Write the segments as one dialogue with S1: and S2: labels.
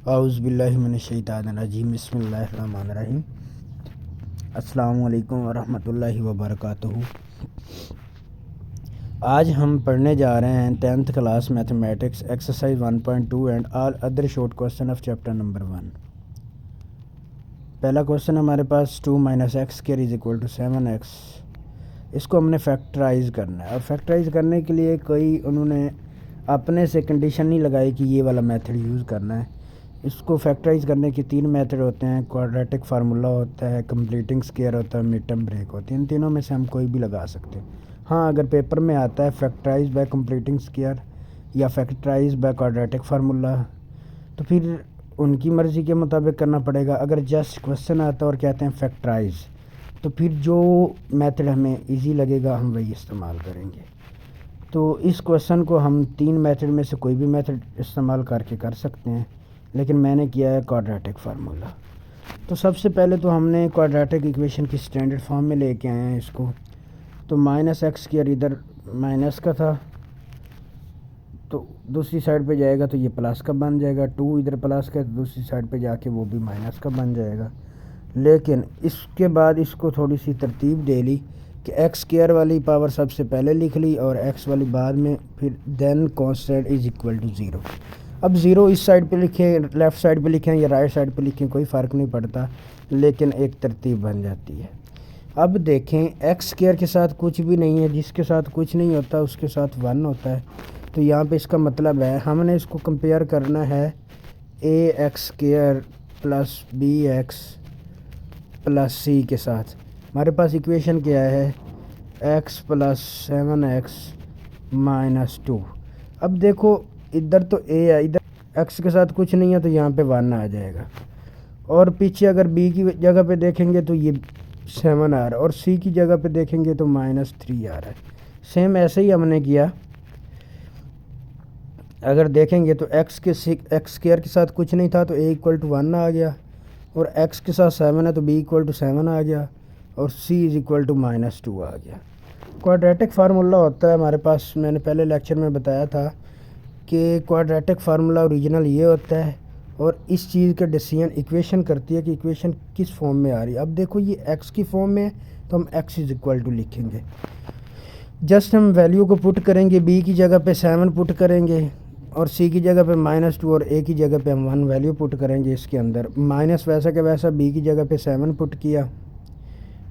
S1: औज़ुबिल्लाहि मिनश्शैतानिर्रजीम बिस्मिल्लाहिर्रहमानिर्रहीम। अस्सलामु अलैकुम वरहमतुल्लाहि वबरकातुहू। आज हम पढ़ने जा रहे हैं 10th class mathematics exercise 1.2 and all other short question of chapter number 1। पहला क्वेश्चन हमारे पास 2 - x² = 7x। इसको हमने फैक्टराइज़ करना है और फैक्टराइज़ करने के लिए कोई उन्होंने अपने से कंडीशन नहीं लगाई कि ये वाला मेथड यूज़ करना है। इसको फैक्टराइज़ करने के 3 मेथड होते हैं। क्वाड्रेटिक फार्मूला होता है, कंप्लीटिंग स्क्वायर होता है, मिड टर्म ब्रेक होती है। इन तीनों में से हम कोई भी लगा सकते हैं। हाँ, अगर पेपर में आता है फैक्टराइज बाय कंप्लीटिंग स्क्वायर या फैक्टराइज बाय क्वाड्रेटिक फार्मूला तो फिर उनकी मर्ज़ी के मुताबिक करना पड़ेगा। अगर जस्ट क्वेश्चन आता है और कहते हैं फैक्टराइज तो फिर जो मेथड हमें इजी लगेगा हम वही इस्तेमाल करेंगे। तो इस क्वेश्चन को हम 3 मेथड में से कोई भी मेथड इस्तेमाल करके कर सकते हैं, लेकिन मैंने किया है क्वाड्रेटिक फार्मूला। तो सबसे पहले तो हमने क्वाड्रेटिक इक्वेशन की स्टैंडर्ड फॉर्म में लेके आए हैं इसको। तो -x² इधर माइनस का था तो दूसरी साइड पे जाएगा तो ये प्लस का बन जाएगा। 2 इधर प्लस का तो दूसरी साइड पे जाके वो भी माइनस का बन जाएगा। लेकिन इसके बाद इसको थोड़ी सी तरतीब दे ली कि x² वाली पावर सबसे पहले लिख ली और x वाली बाद में, फिर then constant is equal to 0। अब 0 इस साइड पे लिखें, लेफ़्ट साइड पे लिखें या राइट साइड पे लिखें, कोई फ़र्क नहीं पड़ता, लेकिन एक तरतीब बन जाती है। अब देखें x² के साथ कुछ भी नहीं है, जिसके साथ कुछ नहीं होता उसके साथ 1 होता है। तो यहाँ पे इसका मतलब है हमने इसको कंपेयर करना है ax² + bx + c के साथ। हमारे पास इक्वेशन क्या है, x + 7x - 2। अब देखो इधर तो a है, इधर x के साथ कुछ नहीं है तो यहाँ पे 1 आ जाएगा। और पीछे अगर b की जगह पे देखेंगे तो ये 7 आ रहा है और c की जगह पे देखेंगे तो -3 आ रहा है। सेम ऐसे ही हमने किया। अगर देखेंगे तो x² के साथ कुछ नहीं था तो a = 1 आ गया, और x के साथ 7 है तो b = 7 आ गया, और c = -2 आ गया। क्वाड्रेटिक फार्मूला होता है हमारे पास, मैंने पहले लेक्चर में बताया था कि क्वाड्रेटिक फार्मूला ओरिजिनल ये होता है और इस चीज़ का डिसीजन इक्वेशन करती है कि इक्वेशन किस फॉर्म में आ रही है। अब देखो ये x की फॉर्म में है तो हम x = लिखेंगे। जस्ट हम वैल्यू को पुट करेंगे, b की जगह पे 7 पुट करेंगे और c की जगह पे -2 और a की जगह पे हम 1 वैल्यू पुट करेंगे इसके अंदर। माइनस वैसा के वैसा b की जगह पे 7 पुट किया,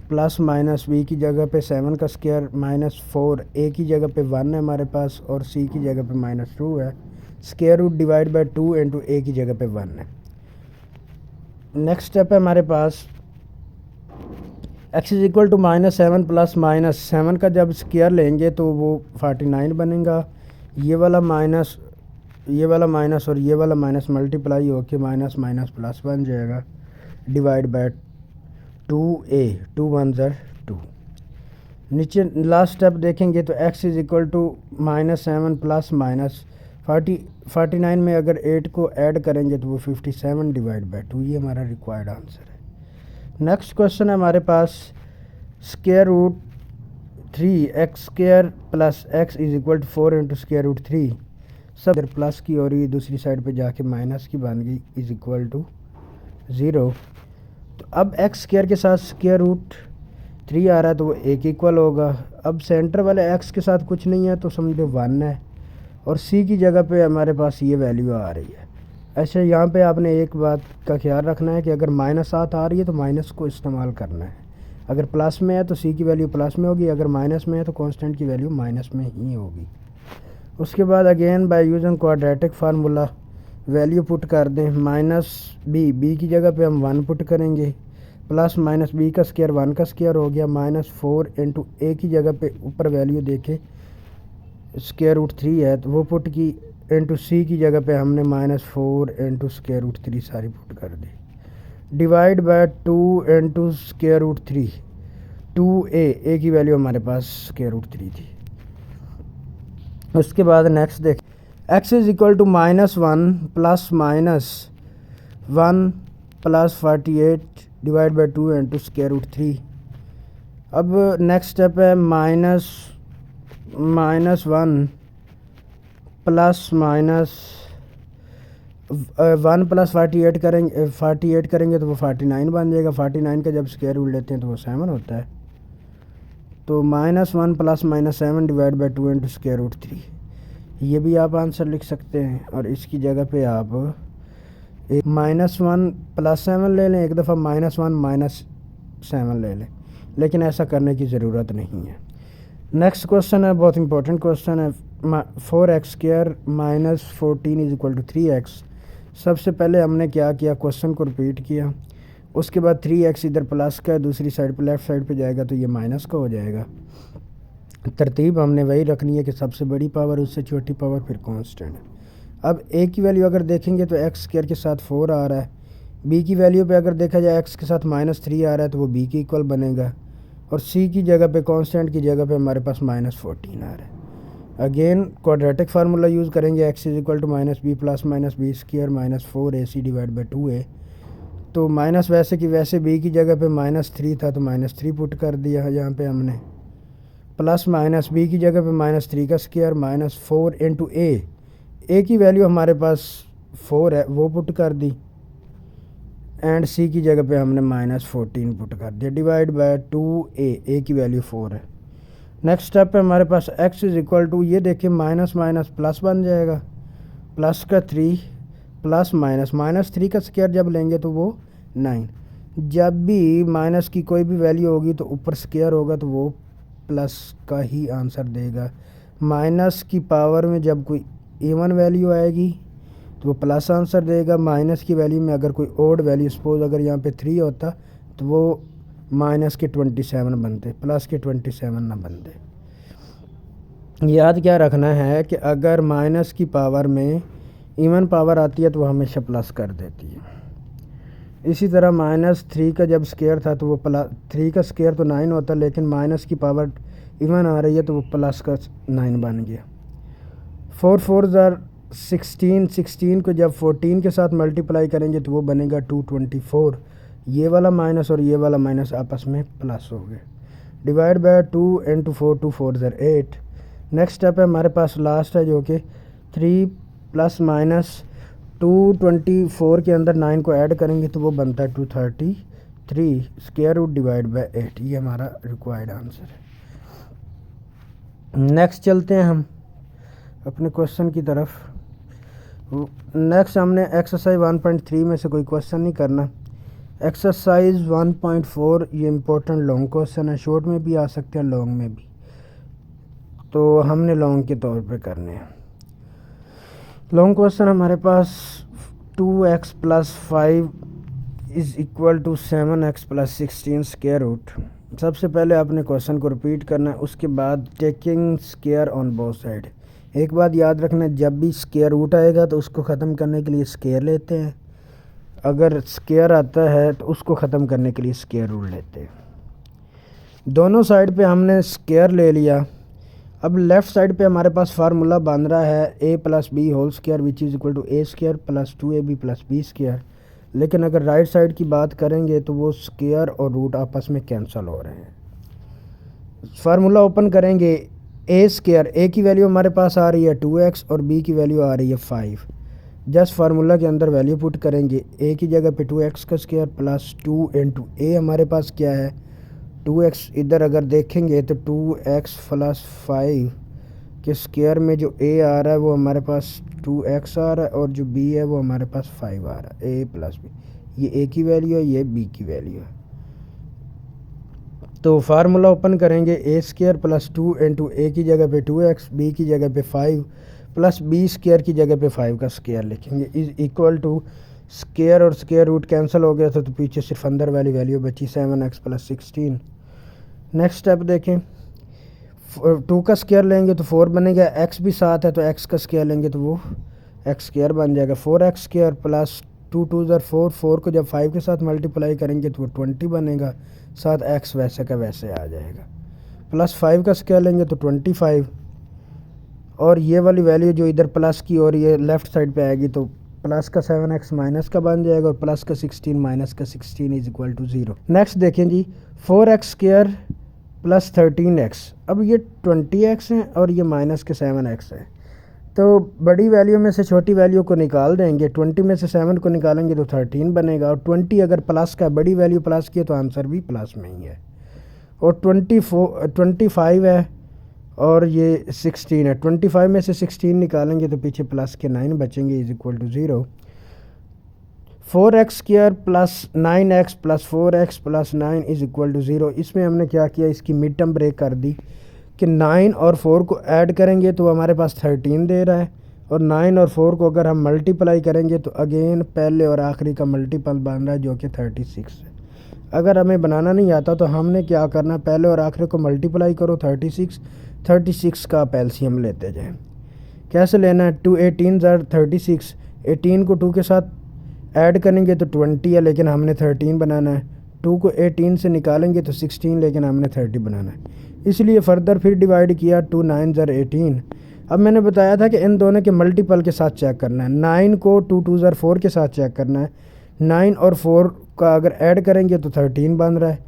S1: प्लस माइनस b की जगह पे 7 का स्क्वायर -4, a की जगह पे 1 है हमारे पास और c की जगह पे -2 है। Square root divide by 2 into a की जगह पे 1 है। नेक्स्ट स्टेप है हमारे पास x = -7 + -7 का जब स्क्वायर लेंगे तो वो 49 बनेगा। ये वाला माइनस और ये वाला माइनस मल्टीप्लाई होके माइनस माइनस प्लस बन जाएगा, डिवाइड बाय 2a, 2 × 1 = 2। नीचे लास्ट स्टेप देखेंगे तो x = -7 + 49 में अगर 8 को ऐड करेंगे तो वो 57 डिवाइड बाय 2। ये हमारा रिक्वायर्ड आंसर है। नेक्स्ट क्वेश्चन है हमारे पास √3x² + x = 4 × √3। सब इधर प्लस की और ये दूसरी साइड पे जाके माइनस की बन गई, = 0। तो अब x² के साथ √3 आ रहा है तो वो 1 इक्वल होगा। अब सेंटर वाले x के साथ कुछ नहीं है तो समझो 1 है, और c की जगह पे हमारे पास ये वैल्यू आ रही है। अच्छा, यहाँ पे आपने एक बात का ख्याल रखना है कि अगर -7 आ रही है तो माइनस को इस्तेमाल करना है। अगर प्लस में है तो c की वैल्यू प्लस में होगी, अगर माइनस में है तो कांस्टेंट की वैल्यू माइनस में ही होगी। उसके बाद again by using quadratic formula value put कर दें। -b की जगह पे हम 1 पुट करेंगे, प्लस -b का स्क्वायर 1 का स्क्वायर हो गया, -4 इंटू a की जगह पे ऊपर वैल्यू देखे √3 है तो वो पुट की, इंटू c की जगह पे हमने -4 इंटू √3 सारी पुट कर दी, डिवाइड बाय 2 इंटू √3। 2a की वैल्यू हमारे पास √3 थी। उसके बाद नेक्स्ट देख, x = -1 + -1 + 48 डिवाइड बाय 2 इंटू √3। अब नेक्स्ट स्टेप है -1 + 1 + 48 करेंगे तो वो 49 बन जाएगा। 49 का जब स्क्वायर रूट लेते हैं तो वो 7 होता है। तो -1 ± 7 divide by 2 into square root 3, ये भी आप आंसर लिख सकते हैं। और इसकी जगह पे आप एक -1 + 7 ले लें, एक दफ़ा -1 - 7 ले लें, लेकिन ऐसा करने की ज़रूरत नहीं है। नेक्स्ट क्वेश्चन है, बहुत इंपॉर्टेंट क्वेश्चन है। 4x² - 14 = 3x। सबसे पहले हमने क्या किया, क्वेश्चन को रिपीट किया, उसके बाद 3x इधर प्लस का है, दूसरी साइड पे लेफ़्ट साइड पे जाएगा तो ये माइनस का हो जाएगा। तरतीब हमने वही रखनी है कि सबसे बड़ी पावर उससे छोटी पावर फिर कांस्टेंट। अब a की वैल्यू अगर देखेंगे तो x² के साथ 4 आ रहा है। b की वैल्यू पे अगर देखा जाए x के साथ -3 आ रहा है तो वो b के इक्वल बनेगा। और c की जगह पे, कांस्टेंट की जगह पे हमारे पास -14 आ रहा है। अगेन क्वाड्रेटिक फार्मूला यूज़ करेंगे, x = -b + -b² - 4ac divide by 2a। तो माइनस वैसे की वैसे b की जगह पे -3 था तो -3 पुट कर दिया यहाँ पे हमने, प्लस माइनस b की जगह पे -3 का स्क्वायर -4 इंटू a की वैल्यू हमारे पास 4 है वो पुट कर दी, एंड c की जगह पे हमने -14 पुट कर दिया, डिवाइड बाय 2a की वैल्यू 4 है। नेक्स्ट स्टेप पे हमारे पास x = ये देखिए माइनस माइनस प्लस बन जाएगा, प्लस का 3 प्लस -3 का स्क्वायर जब लेंगे तो वो 9। जब भी माइनस की कोई भी वैल्यू होगी तो ऊपर स्क्वायर होगा तो वो प्लस का ही आंसर देगा। माइनस की पावर में जब कोई इवन वैल्यू आएगी तो वो प्लस आंसर देगा। माइनस की वैल्यू में अगर कोई ओड वैल्यू, सपोज अगर यहाँ पे 3 होता तो वो -27 बनते, प्लस के 27 ना बनते। याद क्या रखना है कि अगर माइनस की पावर में इवन पावर आती है तो वो हमेशा प्लस कर देती है। इसी तरह -3 का जब स्क्वायर था तो वो 3 का स्क्वायर तो 9 होता, लेकिन माइनस की पावर इवन आ रही है तो वो प्लस का 9 बन गया। 4 4 ज़ार 16, 16 को जब 14 के साथ मल्टीप्लाई करेंगे तो वो बनेगा 224। ये वाला माइनस और ये वाला माइनस आपस में प्लस हो गए, डिवाइड बाय 2 इंटू 4, 2 4 ज़ार 8। नेक्स्ट स्टेप है हमारे पास लास्ट है जो कि 3 ± 224 के अंदर 9 को ऐड करेंगे तो वो बनता है 233 स्क्वायर रूट डिवाइड बाय 8। ये हमारा रिक्वायर्ड आंसर है। नेक्स्ट चलते हैं हम अपने क्वेश्चन की तरफ। नेक्स्ट हमने एक्सरसाइज 1.3 में से कोई क्वेश्चन नहीं करना। एक्सरसाइज 1.4 ये इम्पोर्टेंट लॉन्ग क्वेश्चन है, शॉर्ट में भी आ सकते हैं, लॉन्ग में भी, तो हमने लॉन्ग के तौर पे करने हैं। लॉन्ग क्वेश्चन हमारे पास 2x + 5 = 7x + 16 स्क्वायर रूट। सबसे पहले आपने क्वेश्चन को रिपीट करना है, उसके बाद taking square on both side. एक बात याद रखना, जब भी स्क्वायर रूट आएगा तो उसको ख़त्म करने के लिए स्क्वायर लेते हैं, अगर स्क्वायर आता है तो उसको ख़त्म करने के लिए स्क्वायर रूट लेते हैं। दोनों साइड पे हमने स्क्वायर ले लिया। अब लेफ़्ट साइड पे हमारे पास फार्मूला बन रहा है a + b whole square which is equal to a² + 2ab + b²। लेकिन अगर राइट साइड की बात करेंगे तो वो स्क्वायर और रूट आपस में कैंसिल हो रहे हैं। फार्मूला ओपन करेंगे, a², a की वैल्यू हमारे पास आ रही है 2x और b की वैल्यू आ रही है 5। जस्ट फार्मूला के अंदर वैल्यू पुट करेंगे, a की जगह पे 2x का स्क्वायर प्लस 2 इंटू a हमारे पास क्या है 2x। इधर अगर देखेंगे तो 2x + 5 के स्क्वायर में जो a आ रहा है वो हमारे पास 2x आ रहा है और जो b है वो हमारे पास 5 आ रहा है, a + b। ये a की वैल्यू है, ये b की वैल्यू है। तो फार्मूला ओपन करेंगे, a² + 2 इंटू a की जगह पे 2x, b की जगह पे 5 प्लस b² की जगह पे 5 का स्क्वायर लिखेंगे, इज इक्वल टू स्क्वायर और स्क्वायर रूट कैंसिल हो गया था तो पीछे सिर्फ अंदर वाली वैल्यू बची 7x + 16। नेक्स्ट स्टेप देखें, 2 का स्क्वायर लेंगे तो 4 बनेगा, x भी साथ है तो x का स्क्वायर लेंगे तो वो x² बन जाएगा, 4x² प्लस 2 2 ज़ार 4, 4 को जब 5 के साथ मल्टीप्लाई करेंगे तो वो 20 बनेगा, साथ x वैसे का वैसे आ जाएगा, प्लस 5 का स्क्वायर लेंगे तो 25। और ये वाली वैल्यू जो इधर प्लस की और ये लेफ़्ट साइड पे आएगी तो प्लस का 7x माइनस का बन जाएगा और प्लस का 16 माइनस का 16 इज इक्वल टू 0। नेक्स्ट देखें जी, 4x² + 13x। अब ये 20x है और ये माइनस के 7x है, तो बड़ी वैल्यू में से छोटी वैल्यू को निकाल देंगे। 20 में से 7 को निकालेंगे तो 13 बनेगा, और 20 अगर प्लस का, बड़ी वैल्यू प्लस की है तो आंसर भी प्लस में ही है। और 25 है और ये 16 है। 25 में से 16 निकालेंगे तो पीछे प्लस के 9 बचेंगे, is equal to 0। 4x² plus 9x plus 4x plus 9 is equal to 0। इसमें हमने क्या किया, इसकी मिड टर्म ब्रेक कर दी कि 9 और 4 को ऐड करेंगे तो हमारे पास 13 दे रहा है, और 9 और 4 को अगर हम मल्टीप्लाई करेंगे तो अगेन पहले और आखिरी का मल्टीपल बन रहा है जो कि 36 है। अगर हमें बनाना नहीं आता तो हमने क्या करना, पहले और आखिरी को मल्टीप्लाई करो 36 का आप एलसीएम लेते जाएं। कैसे लेना है, 2 18 36, 18 को 2 के साथ ऐड करेंगे तो 20 है, लेकिन हमने 13 बनाना है। 2 को 18 से निकालेंगे तो 16, लेकिन हमने 30 बनाना है, इसलिए फर्दर फिर डिवाइड किया। 2 9 18। अब मैंने बताया था कि इन दोनों के मल्टीपल के साथ चेक करना है। 9 को 2 2 4 के साथ चेक करना है। 9 और 4 का अगर ऐड करेंगे तो 13 बन रहा है,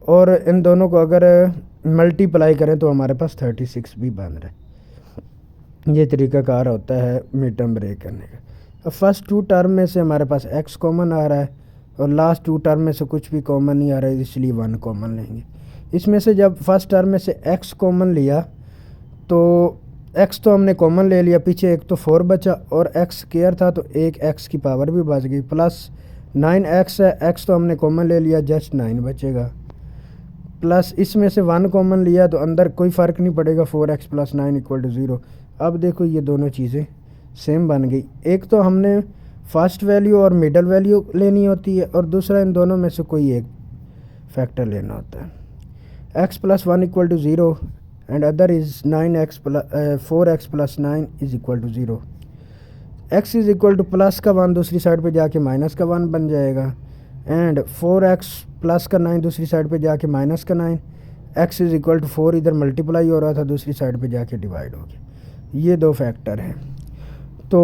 S1: और इन दोनों को अगर मल्टीप्लाई करें तो हमारे पास 36 भी बन रहा है। ये तरीक़ाकार होता है मिड टर्म ब्रेक करने का। अब फर्स्ट 2 टर्म में से हमारे पास x कॉमन आ रहा है, और लास्ट 2 टर्म में से कुछ भी कॉमन नहीं आ रहा है, इसलिए 1 कॉमन लेंगे। इसमें से जब फर्स्ट टर्म में से x कॉमन लिया तो x तो हमने कॉमन ले लिया, पीछे एक तो 4 बचा, और x स्क्वायर था तो एक x की पावर भी बच गई, प्लस 9x है, x तो हमने कॉमन ले लिया, जस्ट 9 बचेगा, प्लस इसमें से 1 कॉमन लिया तो अंदर कोई फ़र्क नहीं पड़ेगा, 4x प्लस 9 इक्वल टू 0। अब देखो ये दोनों चीज़ें सेम बन गई। एक तो हमने फर्स्ट वैल्यू और मिडल वैल्यू लेनी होती है, और दूसरा इन दोनों में से कोई एक फैक्टर लेना होता है। x plus 1 equal to 0 and other is 4x plus 9 is equal to 0। x is equal to plus का 1 दूसरी साइड पे जाके माइनस का 1 बन जाएगा, एंड 4x प्लस का 9 दूसरी साइड पे जाके माइनस का 9। x इज़ इक्वल टू 4 इधर मल्टीप्लाई हो रहा था, दूसरी साइड पे जाके डिवाइड हो गया। ये 2 फैक्टर हैं। तो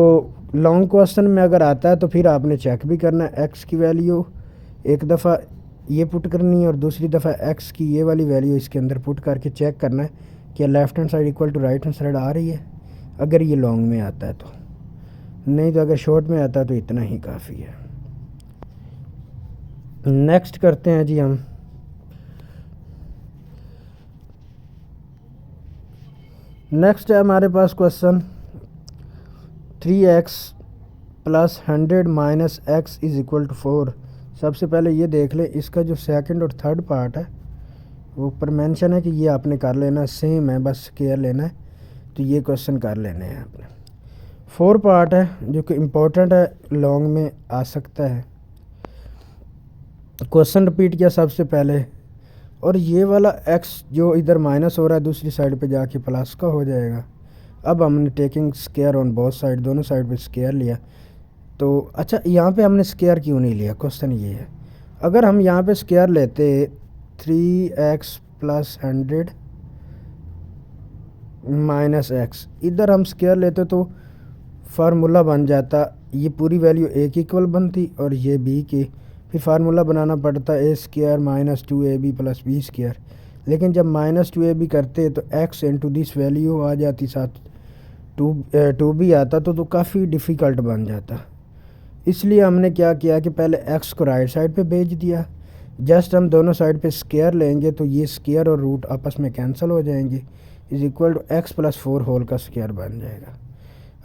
S1: लॉन्ग क्वेश्चन में अगर आता है तो फिर आपने चेक भी करना है, x की वैल्यू एक दफ़ा ये पुट करनी है और दूसरी दफ़ा x की ये वाली वैल्यू इसके अंदर पुट करके चेक करना है कि left hand side equal to right hand side आ रही है, अगर ये लॉन्ग में आता है तो। नहीं तो अगर शॉर्ट में आता है तो इतना ही काफ़ी है। नेक्स्ट करते हैं जी हम। नेक्स्ट है हमारे पास question 3x plus 100 minus x is equal to 4। सबसे पहले ये देख लें, इसका जो सेकंड और थर्ड पार्ट है वो ऊपर मेंशन है कि ये आपने कर लेना, सेम है, बस स्क्वायर लेना है, तो ये क्वेश्चन कर लेने हैं आपने। 4 पार्ट है जो कि इम्पोर्टेंट है, लॉन्ग में आ सकता है। क्वेश्चन रिपीट किया सबसे पहले, और ये वाला x जो इधर माइनस हो रहा है दूसरी साइड पे जाके प्लस का हो जाएगा। अब हमने taking square on both side, दोनों साइड पे स्क्वायर लिया। तो अच्छा, यहाँ पे हमने स्क्वायर क्यों नहीं लिया, क्वेश्चन ये है। अगर हम यहाँ पे स्क्वायर लेते 3x प्लस 100 माइनस x, इधर हम स्क्वायर लेते तो फार्मूला बन जाता, ये पूरी वैल्यू a की इक्वल बनती और ये b की, फिर फार्मूला बनाना पड़ता a square minus 2ab plus b square. लेकिन जब माइनस 2ab करते तो x इंटू दिस वैल्यू आ जाती, साथ 2 भी आता तो काफ़ी डिफ़िकल्ट बन जाता। इसलिए हमने क्या किया कि पहले x को राइट साइड पे भेज दिया, जस्ट हम दोनों साइड पे स्क्वायर लेंगे तो ये स्क्वायर और रूट आपस में कैंसिल हो जाएंगे, is equal to x plus 4 whole का स्क्वायर बन जाएगा।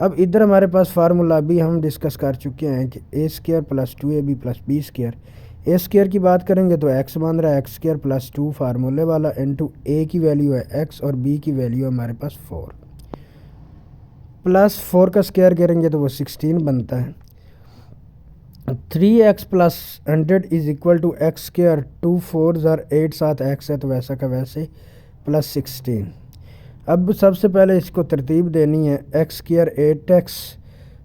S1: अब इधर हमारे पास फार्मूला भी हम डिस्कस कर चुके हैं कि A square plus 2ab plus B square. A square की बात करेंगे तो x बन रहा है x स्क्वायर प्लस 2 फार्मूले वाला, इंटू ए की वैल्यू है x और b की वैल्यू है हमारे पास 4, प्लस 4 का स्क्वायर करेंगे तो वो 16 बनता है। 3x plus 100 is equal to x square, 2 4 8 7 x है तो वैसा का वैसे प्लस 16। अब सबसे पहले इसको तरतीब देनी है, एक्स स्क्वायर 8x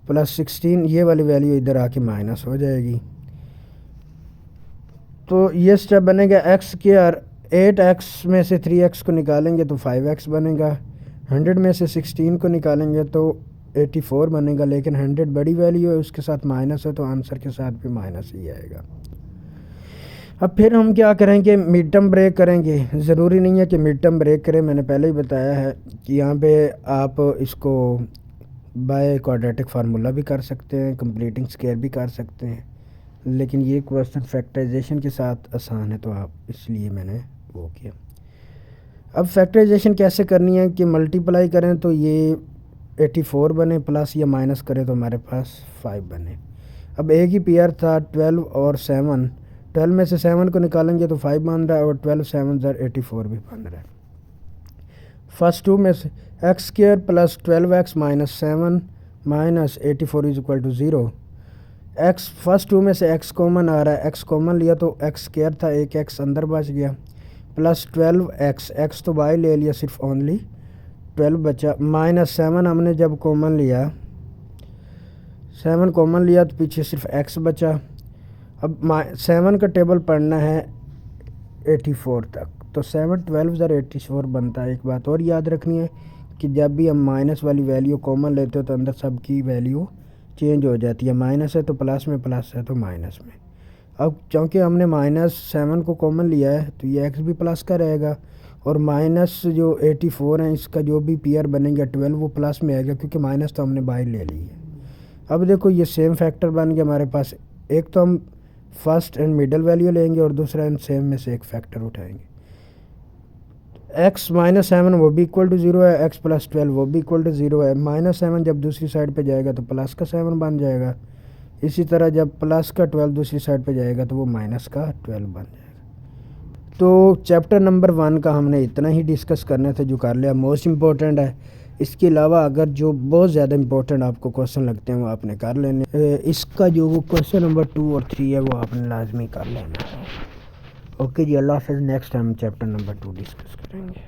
S1: प्लस 16, ये वाली वैल्यू इधर आके माइनस हो जाएगी। तो ये स्टेप बनेगा, एक्स स्क्वायर 8x में से 3x को निकालेंगे तो 5x बनेगा, 100 में से 16 को निकालेंगे तो 84 बनेगा, लेकिन 100 बड़ी वैल्यू है उसके साथ माइनस है तो आंसर के साथ भी माइनस ही आएगा। अब फिर हम क्या करेंगे, मिड टर्म ब्रेक करेंगे। ज़रूरी नहीं है कि मिड टर्म ब्रेक करें, मैंने पहले ही बताया है कि यहाँ पे आप इसको बाय क्वाड्रेटिक फार्मूला भी कर सकते हैं, कंप्लीटिंग स्क्वायर भी कर सकते हैं, लेकिन ये क्वेश्चन फैक्टराइजेशन के साथ आसान है तो आप इसलिए मैंने वो किया। अब फैक्टराइजेशन कैसे करनी है कि मल्टीप्लाई करें तो ये 84 बने, प्लस या माइनस करें तो हमारे पास 5 बने। अब एक ही पेयर था 12 और 7, 12 में से 7 को निकालेंगे तो 5 बन रहा है और 12 7 84 भी बन रहा है। फर्स्ट 2 में से x square plus 12x minus 7 minus 84 is equal to 0। X first 2 में से x कॉमन आ रहा है, x कॉमन लिया तो एक्स स्क्र था, एक x अंदर बच गया, प्लस 12x, x तो बाई ले लिया, सिर्फ ओनली 12 बचा, माइनस 7 हमने जब कॉमन लिया, 7 कॉमन लिया तो पीछे सिर्फ x बचा। अब 7 का टेबल पढ़ना है 84 तक, तो 7 12 84 बनता है। एक बात और याद रखनी है कि जब भी हम माइनस वाली वैल्यू कॉमन लेते हो तो अंदर सब की वैल्यू चेंज हो जाती है, माइनस है तो प्लस में, प्लस है तो माइनस में। अब चूँकि हमने -7 को कॉमन लिया है तो ये x भी प्लस का रहेगा, और माइनस जो 84 है इसका जो भी पेयर बनेगा 12 वो प्लस में आएगा, क्योंकि माइनस तो हमने बाहर ले ली है। अब देखो ये सेम फैक्टर बन गया हमारे पास, एक तो हम फर्स्ट एंड मिडल वैल्यू लेंगे और दूसरा एंड सेम में से एक फैक्टर उठाएंगे। x -7 वो भी इक्वल टू 0 है, x प्लस 12 वो भी इक्वल टू 0 है। -7 जब दूसरी साइड पे जाएगा तो प्लस का 7 बन जाएगा, इसी तरह जब प्लस का 12 दूसरी साइड पे जाएगा तो वो माइनस का 12 बन जाएगा। तो चैप्टर नंबर 1 का हमने इतना ही डिस्कस करने थे जो कर लिया, मोस्ट इम्पोर्टेंट है। इसके अलावा अगर जो बहुत ज़्यादा इंपॉर्टेंट आपको क्वेश्चन लगते हैं वो आपने कर लेने, इसका जो वो क्वेश्चन नंबर 2 और 3 है वो आपने लाजमी कर लेना है। ओके जी, अल्लाह हाफ़िज़। Next time chapter number 2 discuss करेंगे।